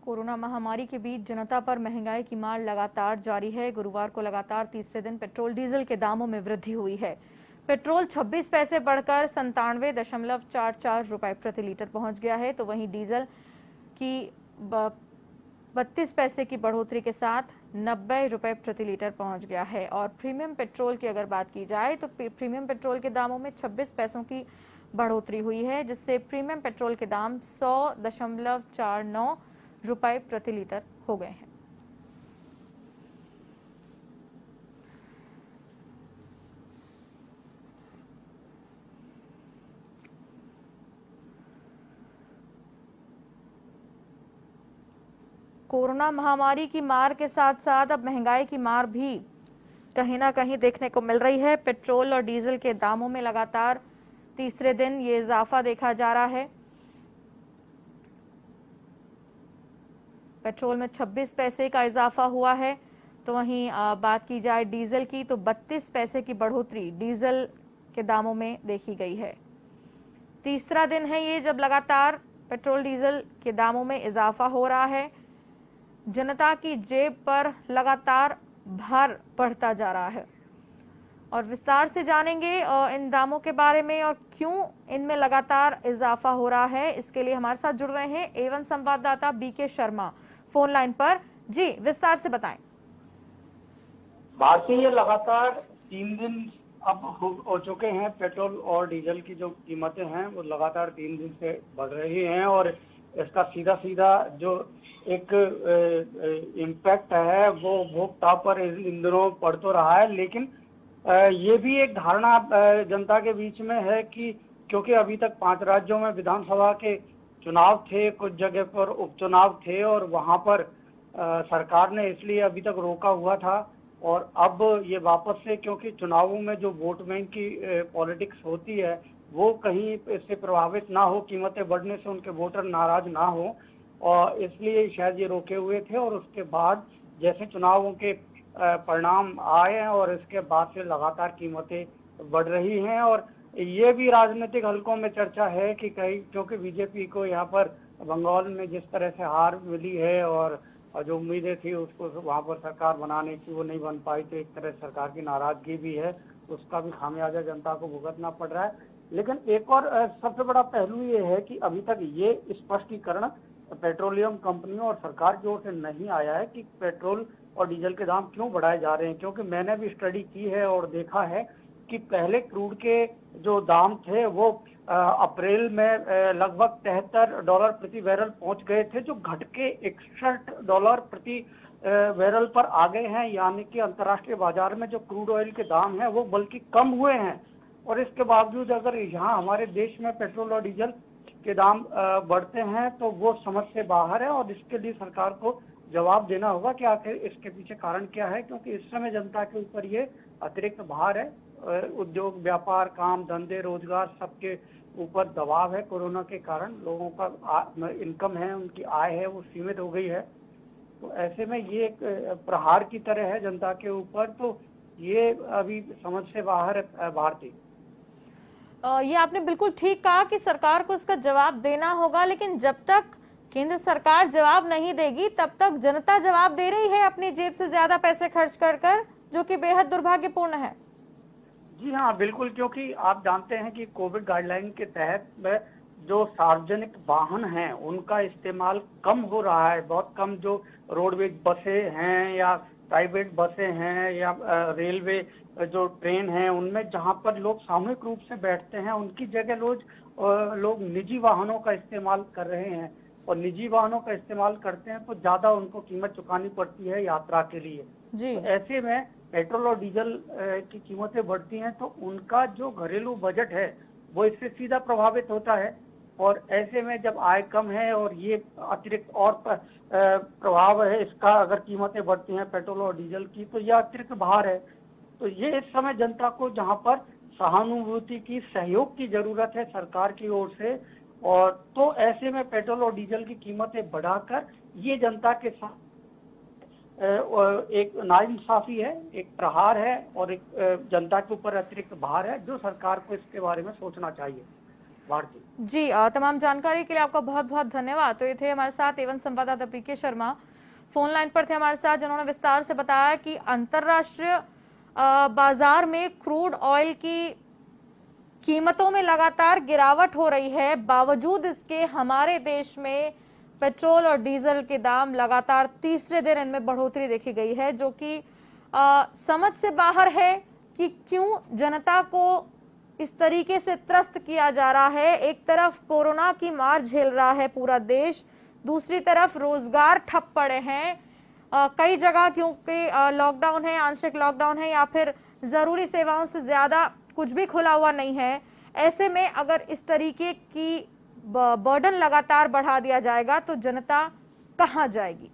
Corona महामारी के बीच जनता पर महंगाई की मार लगातार जारी है। गुरुवार को लगातार तीसरे दिन पेट्रोल डीजल के दामों में वृद्धि हुई है। पेट्रोल 26 पैसे बढ़कर 97.44 रुपए प्रति लीटर पहुंच गया है, तो वहीं डीजल की 32 पैसे की बढ़ोतरी के साथ 90 रुपए प्रति लीटर पहुंच गया है। और प्रीमियम पेट्रोल की अगर बात की जाए तो प्रीमियम पेट्रोल के दामों में 26 पैसों की बढ़ोतरी हुई है, जिससे प्रीमियम पेट्रोल के दाम 100.49 रुपए प्रति लीटर हो गए हैं। कोरोना महामारी की मार के साथ साथ अब महंगाई की मार भी कहीं ना कहीं देखने को मिल रही है। पेट्रोल और डीजल के दामों में लगातार तीसरे दिन ये इजाफा देखा जा रहा है। पेट्रोल में 26 पैसे का इजाफा हुआ है, तो वहीं बात की जाए डीजल की तो 32 पैसे की बढ़ोतरी डीजल के दामों में देखी गई है। तीसरा दिन है ये जब लगातार पेट्रोल डीजल के दामों में इजाफा हो रहा है। जनता की जेब पर लगातार भार बढ़ता जा रहा है और विस्तार से जानेंगे इन दामों के बारे में और क्यों इनमें लगातार इजाफा हो रहा है। इसके लिए हमारे साथ जुड़ रहे हैं एवन संवाददाता बीके शर्मा फोन लाइन पर। जी, विस्तार से बताएं। भारतीय लगातार 3 दिन अब हो चुके हैं। पेट्रोल और डीजल की जो कीमतें हैं वो लगातार 3 दिन से बढ़ रही हैं और इसका सीधा सीधा जो एक इम्पैक्ट है वो उपभोक्ता पर इन दिनों पड़ तो रहा है, लेकिन ये भी एक धारणा जनता के बीच में है कि क्योंकि अभी तक 5 राज्यों में विधानसभा के चुनाव थे, कुछ जगह पर उपचुनाव थे और वहां पर सरकार ने इसलिए अभी तक रोका हुआ था और अब ये वापस से, क्योंकि चुनावों में जो वोट बैंक की पॉलिटिक्स होती है वो कहीं इससे प्रभावित ना हो, कीमतें बढ़ने से उनके वोटर नाराज ना हो, और इसलिए शायद ये रोके हुए थे। और उसके बाद जैसे चुनावों के परिणाम आए हैं और इसके बाद से लगातार कीमतें बढ़ रही हैं और ये भी राजनीतिक हलकों में चर्चा है कि कहीं, क्योंकि बीजेपी को यहाँ पर बंगाल में जिस तरह से हार मिली है और जो उम्मीदें थी उसको वहाँ पर सरकार बनाने की वो नहीं बन पाई, तो एक तरह सरकार की नाराजगी भी है, उसका भी खामियाजा जनता को भुगतना पड़ रहा है। लेकिन एक और सबसे बड़ा पहलू ये है कि अभी तक ये स्पष्टीकरण पेट्रोलियम कंपनियों और सरकार की ओर से नहीं आया है कि पेट्रोल और डीजल के दाम क्यों बढ़ाए जा रहे हैं, क्योंकि मैंने भी स्टडी की है और देखा है कि पहले क्रूड के जो दाम थे वो अप्रैल में लगभग $73 प्रति बैरल पहुंच गए थे, जो घट के $61 प्रति बैरल पर आ गए हैं। यानी कि अंतर्राष्ट्रीय बाजार में जो क्रूड ऑयल के दाम हैं वो बल्कि कम हुए हैं। और इसके बावजूद अगर यहाँ हमारे देश में पेट्रोल और डीजल के दाम बढ़ते हैं तो वो समझ से बाहर है और इसके लिए सरकार को जवाब देना होगा कि आखिर इसके पीछे कारण क्या है, क्योंकि इस समय जनता के ऊपर ये अतिरिक्त भार है। उद्योग, व्यापार, काम धंधे, रोजगार सबके ऊपर दबाव है। कोरोना के कारण लोगों का इनकम है, उनकी आय है वो सीमित हो गई है, तो ऐसे में ये एक प्रहार की तरह है जनता के ऊपर। तो ये अभी समझ से बाहर है भारतीय। ये आपने बिल्कुल ठीक कहा कि सरकार को इसका जवाब देना होगा, लेकिन जब तक केंद्र सरकार जवाब नहीं देगी तब तक जनता जवाब दे रही है अपनी जेब से ज्यादा पैसे खर्च कर, जो कि बेहद दुर्भाग्यपूर्ण है। जी हाँ, बिल्कुल, क्योंकि आप जानते हैं कि कोविड गाइडलाइन के तहत जो सार्वजनिक वाहन हैं उनका इस्तेमाल कम हो रहा है, बहुत कम। जो रोडवेज बसें हैं या प्राइवेट बसें हैं या रेलवे जो ट्रेन हैं उनमें जहां पर लोग सामूहिक रूप से बैठते हैं उनकी जगह लोग निजी वाहनों का इस्तेमाल कर रहे हैं और निजी वाहनों का इस्तेमाल करते हैं तो ज्यादा उनको कीमत चुकानी पड़ती है यात्रा के लिए। जी। तो ऐसे में पेट्रोल और डीजल की कीमतें बढ़ती हैं तो उनका जो घरेलू बजट है वो इससे सीधा प्रभावित होता है। और ऐसे में जब आय कम है और ये अतिरिक्त और प्रभाव है इसका, अगर कीमतें बढ़ती हैं पेट्रोल और डीजल की तो यह अतिरिक्त भार है। तो ये इस समय जनता को जहां पर सहानुभूति की, सहयोग की जरूरत है सरकार की ओर से, और तो ऐसे में पेट्रोल और डीजल की कीमतें बढ़ाकर ये जनता के साथ एक नाइंसाफी है, एक प्रहार है और एक जनता के ऊपर अतिरिक्त भार है, जो सरकार को इसके बारे में सोचना चाहिए। भारती। जी, तमाम जानकारी के लिए आपका बहुत बहुत धन्यवाद। तो ये थे हमारे साथ एवं संवाददाता पीके शर्मा, फोन लाइन पर थे हमारे साथ, जिन्होंने विस्तार से बताया कि अंतरराष्ट्रीय बाजार में क्रूड ऑयल की कीमतों में लगातार गिरावट हो रही है, बावजूद इसके हमारे देश में पेट्रोल और डीजल के दाम लगातार तीसरे दिन इनमें बढ़ोतरी देखी गई है, जो कि समझ से बाहर है कि क्यों जनता को इस तरीके से त्रस्त किया जा रहा है। एक तरफ कोरोना की मार झेल रहा है पूरा देश, दूसरी तरफ रोजगार ठप पड़े हैं कई जगह, क्योंकि लॉकडाउन है, आंशिक लॉकडाउन है, या फिर जरूरी सेवाओं से ज्यादा कुछ भी खुला हुआ नहीं है। ऐसे में अगर इस तरीके की बर्डन लगातार बढ़ा दिया जाएगा तो जनता कहां जाएगी।